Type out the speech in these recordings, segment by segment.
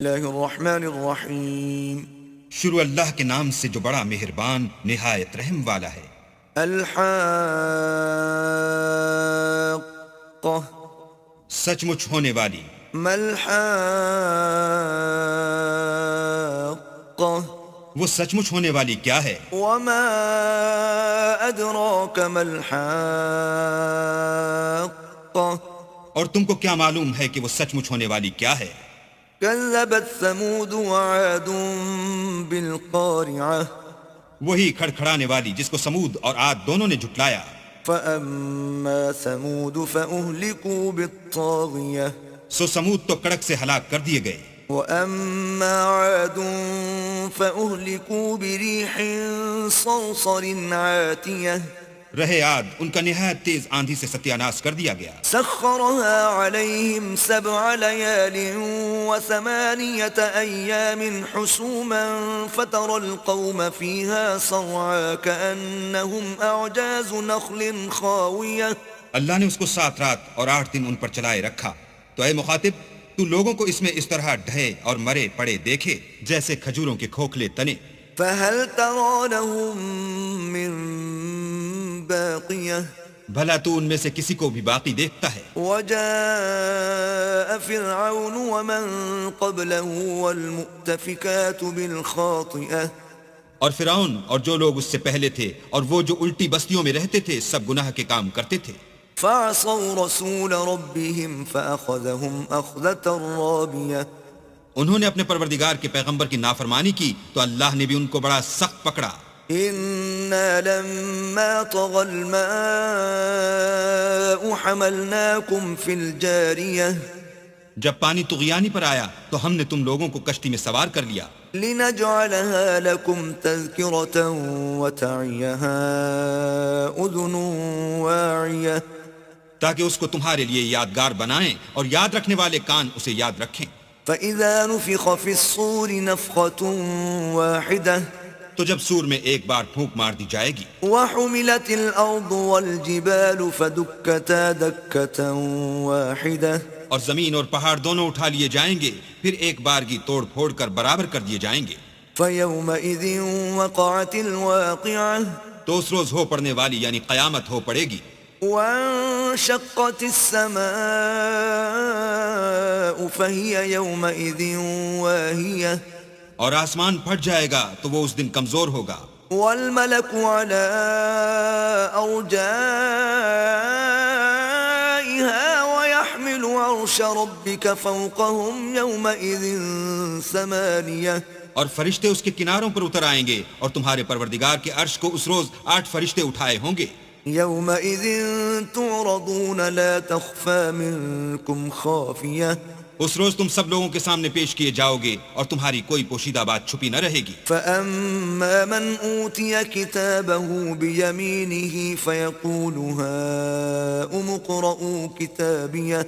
اللہ الرحمن الرحیم شروع اللہ کے نام سے جو بڑا مہربان نہایت رحم والا ہے۔ الحاقہ سچ مچ ہونے والی۔ ما الحاقہ وہ سچ مچ ہونے والی کیا ہے؟ وما ادراک ما الحاقہ اور تم کو کیا معلوم ہے کہ وہ سچ مچ ہونے والی کیا ہے؟ كذبت ثمود وعاد بالقارعة وہی کھڑکھڑانے والی جس کو سمود اور عاد دونوں نے جھٹلایا۔ فأما ثمود فأهلكوا بالطاغية سو سمود تو کڑک سے ہلاک کر دیے گئے، وأما عاد فأهلكوا بريح صرصر عاتية رہے عاد ان کا نہایت تیز آندھی سے ستیہ ناش کر دیا گیا۔ سخرها عليهم 7 ليال و8 أيام حسوما فترى القوم فيها صرعا كأنهم أعجاز نخل خاوية۔ اللہ نے اس کو 7 رات اور 8 دن ان پر چلائے رکھا، تو اے مخاطب تو لوگوں کو اس میں اس طرح ڈھے اور مرے پڑے دیکھے جیسے کھجوروں کے کھوکھلے تنے۔ فهل ترى لهم من باقية بھلا تو ان میں سے کسی کو بھی باقی دیکھتا ہے؟ وجاء فرعون ومن قبله والمؤتفكات بالخاطئة اور فرعون اور جو لوگ اس سے پہلے تھے اور وہ جو الٹی بستیوں میں رہتے تھے سب گناہ کے کام کرتے تھے۔ فعصوا رسول ربهم فأخذهم أخذة رابية۔ انہوں نے اپنے پروردگار کے پیغمبر کی نافرمانی کی تو اللہ نے بھی ان کو بڑا سخت پکڑا۔ إنا لما طغى الماء حملناكم في الجارية جب پانی طغیانی پر آیا تو ہم نے تم لوگوں کو کشتی میں سوار کر لیا، لنجعلها لكم تذكرة وتعيها أذن واعية، تاکہ اس کو تمہارے لیے یادگار بنائیں اور یاد رکھنے والے کان اسے یاد رکھیں۔ فإذا نفخ في الصور نفخة واحدة تو جب سور میں ایک بار پھونک مار دی جائے گی، وحملت الأرض والجبال فدكتا دكة واحدة، اور زمین اور پہاڑ دونوں اٹھا لیے جائیں گے، پھر ایک بارگی توڑ پھوڑ کر برابر کر دیے جائیں گے۔ فيومئذ وقعت الواقعة تو اس روز ہو پڑنے والی یعنی قیامت ہو پڑے گی۔ وانشقت السماء فهي يومئذ واهية، اور آسمان پھٹ جائے گا تو وہ اس دن کمزور ہوگا، والملك على أرجائها ويحمل عرش ربك فوقهم يومئذ 8، اور فرشتے اس کے کناروں پر اتر آئیں گے اور تمہارے پروردگار کے عرش کو اس روز 8 فرشتے اٹھائے ہوں گے۔ يومئذ تعرضون لا تخفى منكم خافية، اس روز تم سب لوگوں کے سامنے پیش کیے جاؤ گے اور تمہاری کوئی پوشیدہ بات چھپی نہ رہے گی۔ فأما من أوتي كتابه بيمينه فيقول هاؤم اقرءوا كتابيه،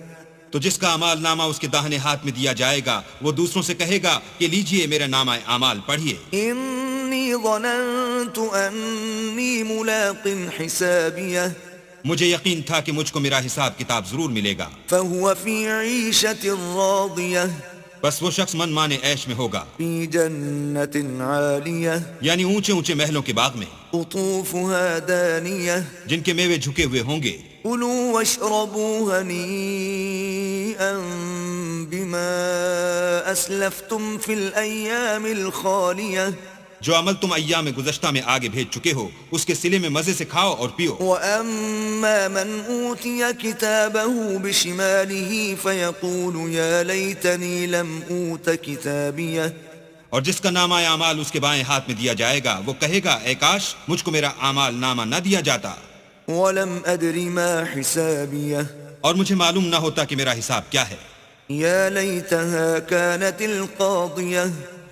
تو جس کا اعمال نامہ اس کے داہنے ہاتھ میں دیا جائے گا وہ دوسروں سے کہے گا کہ لیجئے میرا نامہ اعمال پڑھیے، إني ظننت أني ملاق حسابيه، مجھے یقین تھا کہ مجھ کو میرا حساب کتاب ضرور ملے گا۔ فهو في عيشة راضية، بس وہ شخص من مانے عیش میں ہوگا، في جنة عالية یعنی اونچے اونچے محلوں کے باغ میں قطوفها دانية، جن کے میوے جھکے ہوئے ہوں گے۔ كلوا واشربوا هنيئا بما أسلفتم في الأيام الخالية، جو عمل تم ایام گزشتہ میں آگے بھیج چکے ہو اس کے صلے میں مزے سے کھاؤ اور پیو۔ وأما من أوتي كتابه بشماله فيقول يا ليتني لم أوت كتابيه، اور جس کا نامہ اعمال اس کے بائیں ہاتھ میں دیا جائے گا وہ کہے گا اے کاش مجھ کو میرا اعمال نامہ نہ دیا جاتا، ولم أدر ما حسابيه، اور مجھے معلوم نہ ہوتا کہ میرا حساب کیا ہے۔ يا ليتها كانت القاضية،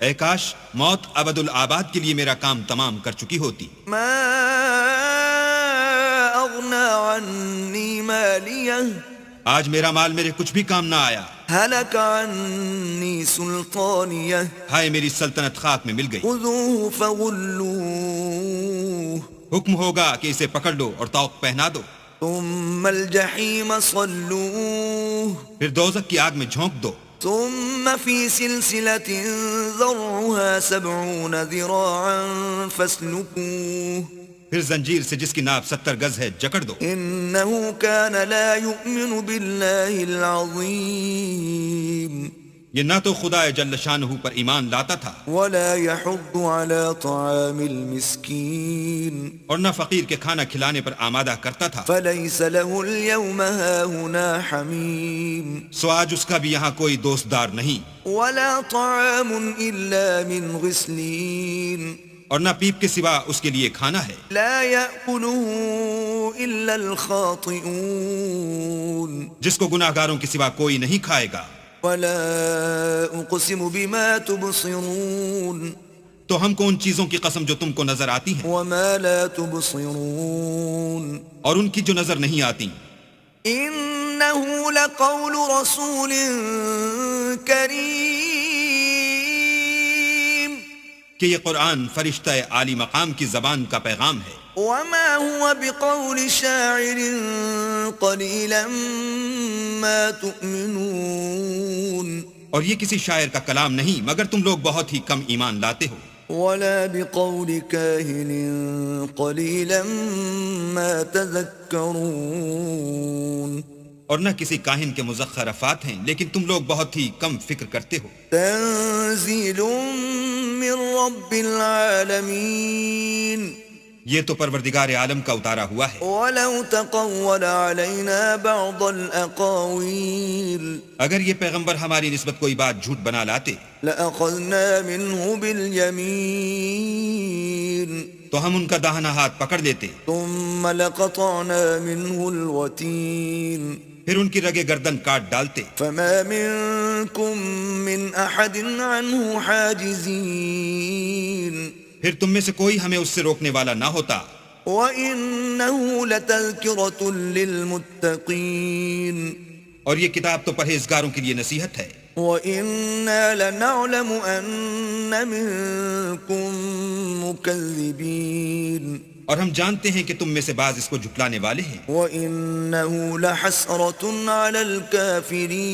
اے کاش موت ابد الآباد کے لیے میرا کام تمام کر چکی ہوتی۔ ما أغنى عني ماليه، آج میرا مال میرے کچھ بھی کام نہ آیا، هلك عني سلطانيه، ہائے میری سلطنت خاک میں مل گئی۔ خذوه فغلوه، حکم ہوگا کہ اسے پکڑ لو اور طوق پہنا دو، ثم الجحیم صلوه، پھر دوزخ کی آگ میں جھونک دو۔ ثم في سلسلة ذرعها 70 ذراعا فاسلكوه پھر زنجیر سے جس کی ناپ 70 گز ہے جکڑ دو. إنه كان لا يؤمن بالله العظيم یہ نہ تو خدا جل شانہ پر ایمان لاتا تھا ولا يحض على طعام المسكين اور نہ فقیر کے کھانا کھلانے پر آمادہ کرتا تھا. فليس له اليوم هاهنا حميم سو آج اس کا بھی یہاں کوئی دوستدار نہیں ولا طعام إلا من غسلين اور نہ پیپ کے سوا اس کے لیے کھانا ہے. لا يأكله إلا الخاطئون جس کو گناہگاروں کے سوا کوئی نہیں کھائے گا. ولا أقسم بما تبصرون تو ہم کو ان چیزوں کی قسم جو تم کو نظر آتی ہیں وما لا تبصرون اور ان کی جو نظر نہیں آتی. إنه لقول رسول كريم کہ یہ قرآن فرشتہ عالی مقام کی زبان کا پیغام ہے. وما هو بقول شاعر قليلا ما تؤمنون اور یہ کسی شاعر کا کلام نہیں مگر تم لوگ بہت ہی کم ایمان لاتے ہو. ولا بقول كاهن قليلا ما تذكرون اور نہ کسی کاہن کے مزخرفات ہیں لیکن تم لوگ بہت ہی کم فکر کرتے ہو. تنزيل من رب العالمين یہ تو پروردگار عالم کا اتارا ہوا ہے. ولو تقول علينا بعض الأقاويل اگر یہ پیغمبر ہماری نسبت کوئی بات جھوٹ بنا لاتے لأخذنا منه باليمين تو ہم ان کا داہنا ہاتھ پکڑ لیتے ثم لقطعنا منه الوتين پھر ان کی رگے گردن کاٹ ڈالتے. فما منكم من أحد عنه حاجزين پھر تم میں سے کوئی ہمیں اس سے روکنے والا نہ ہوتا. وَإِنَّهُ لَتَذْكِرَةٌ لِّلْمُتَّقِينَ اور یہ کتاب تو پرہیزگاروں کے لیے نصیحت ہے. وَإِنَّا لَنَعْلَمُ أَنَّ مِنكُم مُّكَذِّبِينَ اور ہم جانتے ہیں کہ تم میں سے بعض اس کو جھٹلانے والے ہیں. وَإِنَّهُ لَحَسْرَةٌ عَلَى الْكَافِرِينَ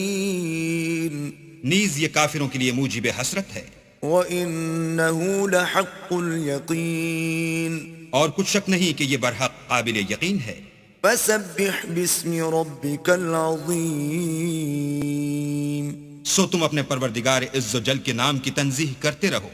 نیز یہ کافروں کے لیے موجب حسرت ہے. وَإِنَّهُ لَحَقُّ الْيَقِينِ اور کچھ شک نہیں کہ یہ برحق قابل یقین ہے. فَسَبِّحْ بِاسْمِ رَبِّكَ الْعَظِيمِ سو تم اپنے پروردگار عز و جل کے نام کی تنزیہ کرتے رہو.